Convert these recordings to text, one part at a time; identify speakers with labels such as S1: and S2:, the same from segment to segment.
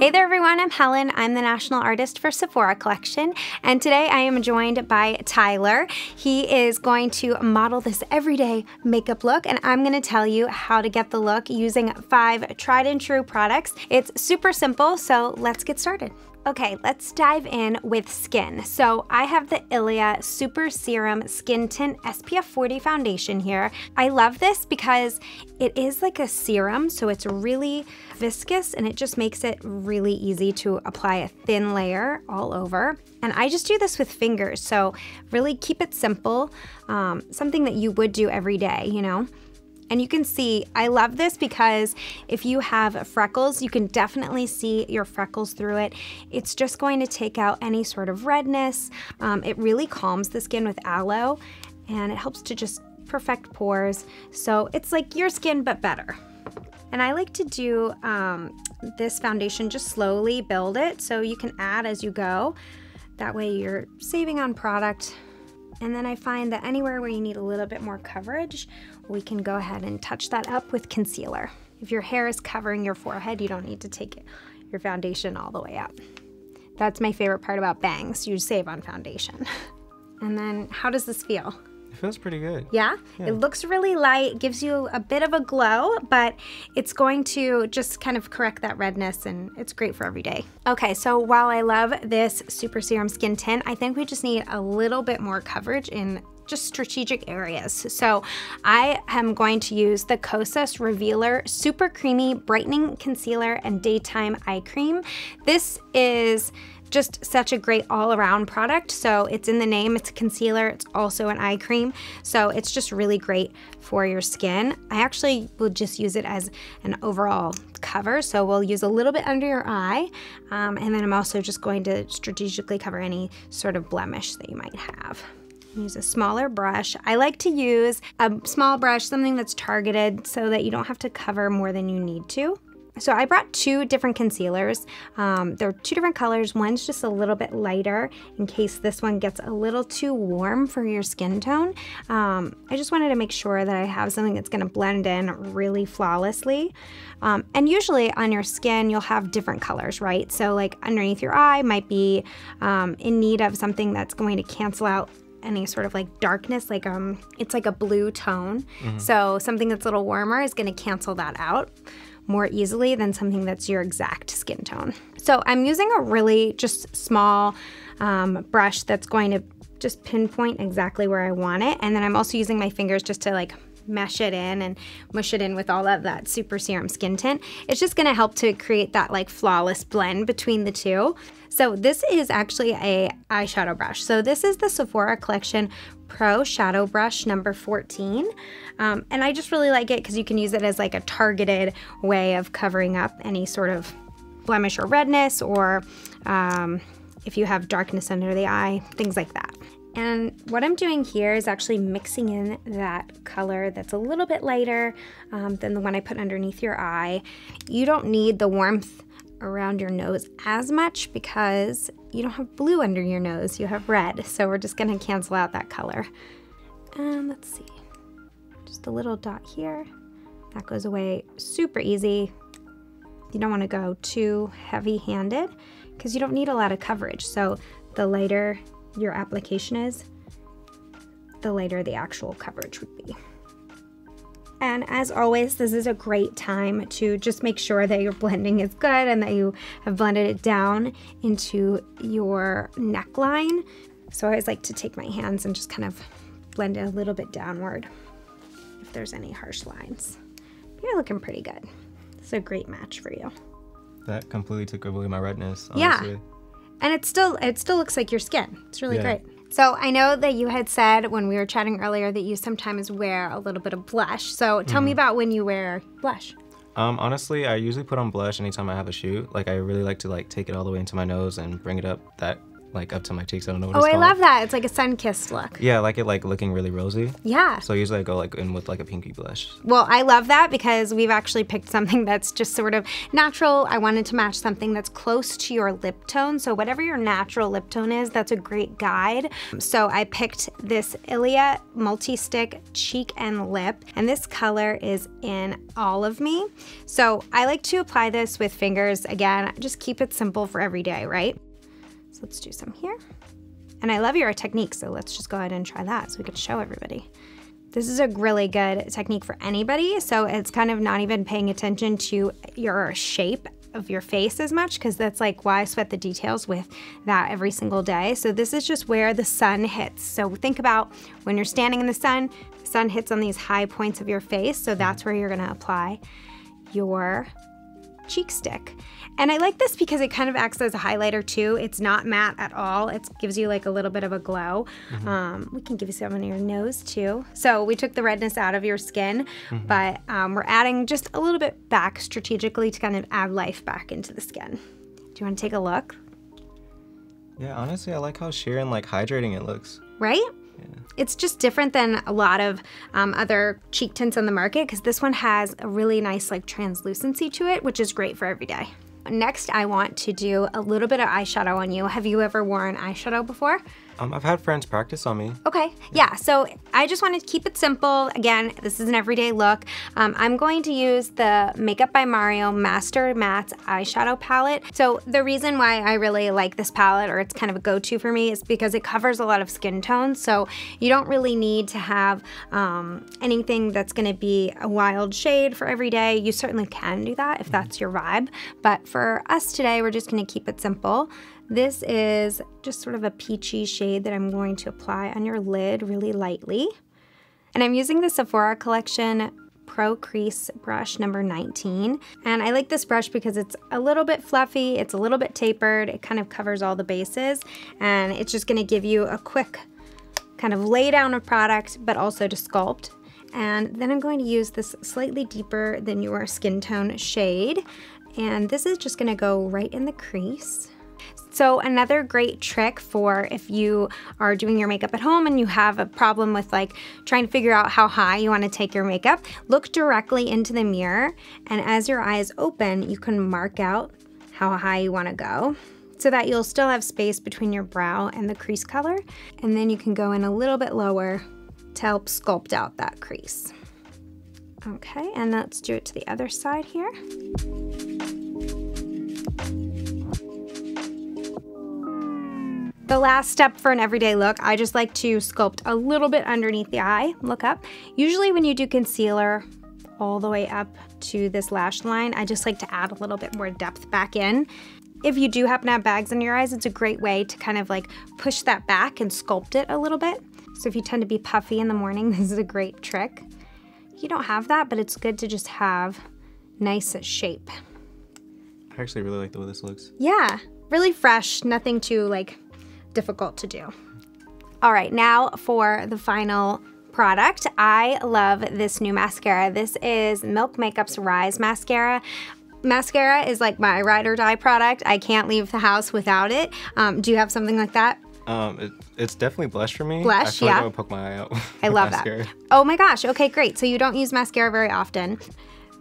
S1: Hey there everyone, I'm Helen. I'm the national artist for Sephora collection, and today I am joined by Tyler. He is going to model this everyday makeup look, and I'm going to tell you how to get the look using 5 tried and true products. It's super simple, so let's get started. Okay, let's dive in with skin. So I have the Ilia Super Serum Skin Tint SPF 40 foundation here. I love this because it is like a serum, so it's really viscous and it just makes it really easy to apply a thin layer all over. And I just do this with fingers, so really keep it simple, something that you would do every day, you know? And you can see, I love this because if you have freckles, you can definitely see your freckles through it. It's just going to take out any sort of redness. It really calms the skin with aloe, and it helps to just perfect pores. So it's like your skin, but better. And I like to do this foundation, just slowly build it so you can add as you go. That way you're saving on product. And then I find that anywhere where you need a little bit more coverage, we can go ahead and touch that up with concealer. If your hair is covering your forehead, you don't need to take your foundation all the way up. That's my favorite part about bangs, you save on foundation. And then how does this feel?
S2: It feels pretty good.
S1: Yeah? It looks really light, gives you a bit of a glow, but it's going to just kind of correct that redness, and it's great for every day. Okay, so while I love this Super Serum Skin Tint, I think we just need a little bit more coverage in just strategic areas. So I am going to use the Kosas Revealer Super Creamy Brightening Concealer and Daytime Eye Cream. This is just such a great all-around product. So it's in the name, it's a concealer, it's also an eye cream. So it's just really great for your skin. I actually will just use it as an overall cover. So we'll use a little bit under your eye. And then I'm also just going to strategically cover any sort of blemish that you might have. Use a smaller brush. I like to use a small brush, something that's targeted so that you don't have to cover more than you need to. So I brought 2 different concealers. They're 2 different colors. One's just a little bit lighter in case this one gets a little too warm for your skin tone. I just wanted to make sure that I have something that's gonna blend in really flawlessly. And usually on your skin, you'll have different colors, right? So like underneath your eye might be in need of something that's going to cancel out any sort of like darkness, like it's like a blue tone. So something that's a little warmer is gonna cancel that out more easily than something that's your exact skin tone. So I'm using a really just small brush that's going to just pinpoint exactly where I want it. And then I'm also using my fingers just to like mesh it in and mush it in with all of that Super Serum Skin Tint. It's just gonna help to create that like flawless blend between the two. So this is actually a eyeshadow brush. So this is the Sephora Collection Pro Shadow Brush number 14. And I just really like it because you can use it as like a targeted way of covering up any sort of blemish or redness, or if you have darkness under the eye, things like that. And what I'm doing here is actually mixing in that color that's a little bit lighter than the one I put underneath your eye. You don't need the warmth around your nose as much because you don't have blue under your nose, you have red. So we're just gonna cancel out that color. And let's see, just a little dot here. That goes away super easy. You don't wanna go too heavy-handed because you don't need a lot of coverage. So the lighter your application is, the lighter the actual coverage would be. And as always, this is a great time to just make sure that your blending is good and that you have blended it down into your neckline. So I always like to take my hands and just kind of blend it a little bit downward if there's any harsh lines. You're looking pretty good. It's a great match for you.
S2: That completely took away my redness, honestly.
S1: Yeah. And it still looks like your skin. It's really great. So I know that you had said when we were chatting earlier that you sometimes wear a little bit of blush. So tell me about when you wear blush.
S2: Honestly, I usually put on blush anytime I have a shoot. Like I really like to like take it all the way into my nose and bring it up that like up to my cheeks. I don't know what
S1: Oh,
S2: it's
S1: I
S2: called.
S1: love that. It's like a sun-kissed look.
S2: Yeah, I like it like looking really rosy.
S1: Yeah.
S2: So usually I go like in with like a pinky blush.
S1: Well, I love that because we've actually picked something that's just sort of natural. I wanted to match something that's close to your lip tone. So whatever your natural lip tone is, that's a great guide. So I picked this Ilia Multi-Stick Cheek and Lip, and this color is in Olive Me. So I like to apply this with fingers. Again, just keep it simple for every day, right? So let's do some here. And I love your technique, so let's just go ahead and try that so we can show everybody. This is a really good technique for anybody, so it's kind of not even paying attention to your shape of your face as much, because that's like why I sweat the details with that every single day. So this is just where the sun hits. So think about when you're standing in the sun hits on these high points of your face, so that's where you're gonna apply your cheek stick. And I like this because it kind of acts as a highlighter too. It's not matte at all. It gives you like a little bit of a glow. We can give you some on your nose too. So we took the redness out of your skin, but we're adding just a little bit back strategically to kind of add life back into the skin. Do you want to take a look?
S2: Yeah, honestly, I like how sheer and like hydrating it looks.
S1: Right?
S2: Yeah.
S1: It's just different than a lot of other cheek tints on the market, because this one has a really nice like translucency to it, which is great for every day. Next, I want to do a little bit of eyeshadow on you. Have you ever worn eyeshadow before?
S2: I've had friends practice on me.
S1: Okay, yeah, so I just wanted to keep it simple. Again, this is an everyday look. I'm going to use the Makeup by Mario Master Matte Eyeshadow Palette. So the reason why I really like this palette, or it's kind of a go-to for me, is because it covers a lot of skin tones. So you don't really need to have anything that's gonna be a wild shade for every day. You certainly can do that if that's your vibe. But for us today, we're just gonna keep it simple. This is just sort of a peachy shade that I'm going to apply on your lid really lightly. And I'm using the Sephora Collection Pro Crease brush number 19. And I like this brush because it's a little bit fluffy, it's a little bit tapered, it kind of covers all the bases, and it's just gonna give you a quick kind of lay down of product, but also to sculpt. And then I'm going to use this slightly deeper than your skin tone shade. And this is just gonna go right in the crease. So another great trick for if you are doing your makeup at home and you have a problem with like trying to figure out how high you want to take your makeup, look directly into the mirror, and as your eyes open, you can mark out how high you want to go so that you'll still have space between your brow and the crease color, and then you can go in a little bit lower to help sculpt out that crease. Okay, and let's do it to the other side here. The last step for an everyday look, I just like to sculpt a little bit underneath the eye. Look up. Usually when you do concealer all the way up to this lash line, I just like to add a little bit more depth back in. If you do happen to have bags under your eyes, it's a great way to kind of like push that back and sculpt it a little bit. So if you tend to be puffy in the morning, this is a great trick. You don't have that, but it's good to just have nice shape.
S2: I actually really like the way this looks.
S1: Yeah, really fresh, nothing too like difficult to do. All right, now for the final product. I love this new mascara. This is Milk Makeup's Rise Mascara. Mascara is like my ride or die product. I can't leave the house without it. Do you have something like that?
S2: It's definitely blush for me.
S1: Blush,
S2: I feel
S1: yeah.
S2: like I would poke my eye out.
S1: I love that. Oh my gosh, okay, great. So you don't use mascara very often.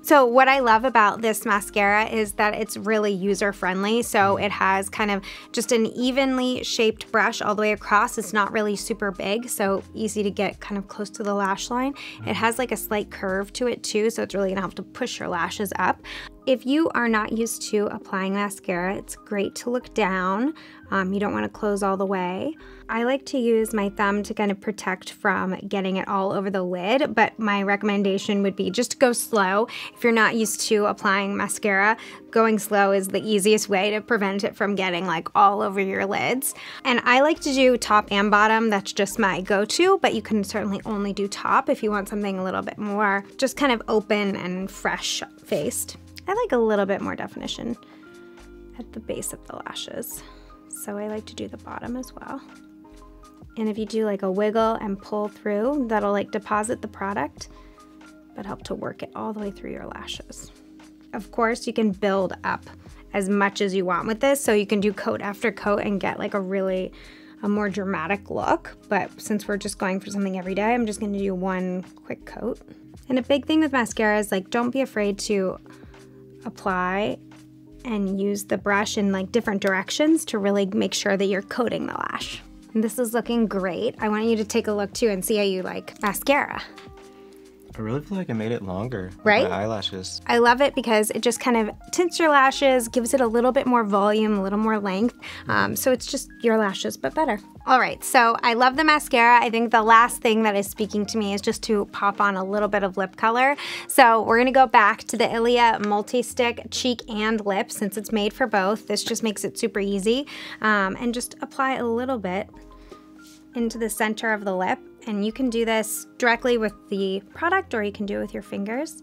S1: So what I love about this mascara is that it's really user-friendly. So it has kind of just an evenly shaped brush all the way across. It's not really super big, so easy to get kind of close to the lash line. It has like a slight curve to it too, so it's really gonna help to push your lashes up. If you are not used to applying mascara, it's great to look down. You don't want to close all the way. I like to use my thumb to kind of protect from getting it all over the lid, but my recommendation would be just to go slow. If you're not used to applying mascara, going slow is the easiest way to prevent it from getting like all over your lids. And I like to do top and bottom. That's just my go-to, but you can certainly only do top if you want something a little bit more just kind of open and fresh-faced. I like a little bit more definition at the base of the lashes, so I like to do the bottom as well. And if you do like a wiggle and pull through, that'll like deposit the product, but help to work it all the way through your lashes. Of course, you can build up as much as you want with this. So you can do coat after coat and get like a more dramatic look. But since we're just going for something every day, I'm just gonna do one quick coat. And a big thing with mascara is like, don't be afraid to apply and use the brush in like different directions to really make sure that you're coating the lash. And this is looking great. I want you to take a look too and see how you like mascara.
S2: I really feel like I made it longer.
S1: Right?
S2: With my eyelashes.
S1: I love it because it just kind of tints your lashes, gives it a little bit more volume, a little more length. So it's just your lashes, but better. All right, so I love the mascara. I think the last thing that is speaking to me is just to pop on a little bit of lip color. So we're gonna go back to the Ilia Multi-Stick Cheek and Lip since it's made for both. This just makes it super easy. And just apply a little bit into the center of the lip. And you can do this directly with the product or you can do it with your fingers.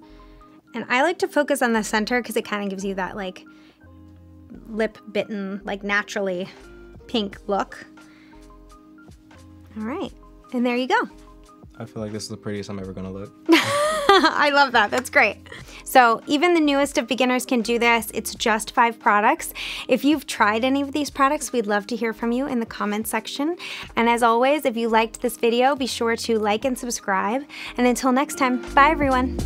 S1: And I like to focus on the center because it kind of gives you that like lip bitten, like naturally pink look. All right, and there you go.
S2: I feel like this is the prettiest I'm ever gonna look.
S1: I love that, that's great. So even the newest of beginners can do this. It's just 5 products. If you've tried any of these products, we'd love to hear from you in the comments section. And as always, if you liked this video, be sure to like and subscribe. And until next time, bye everyone.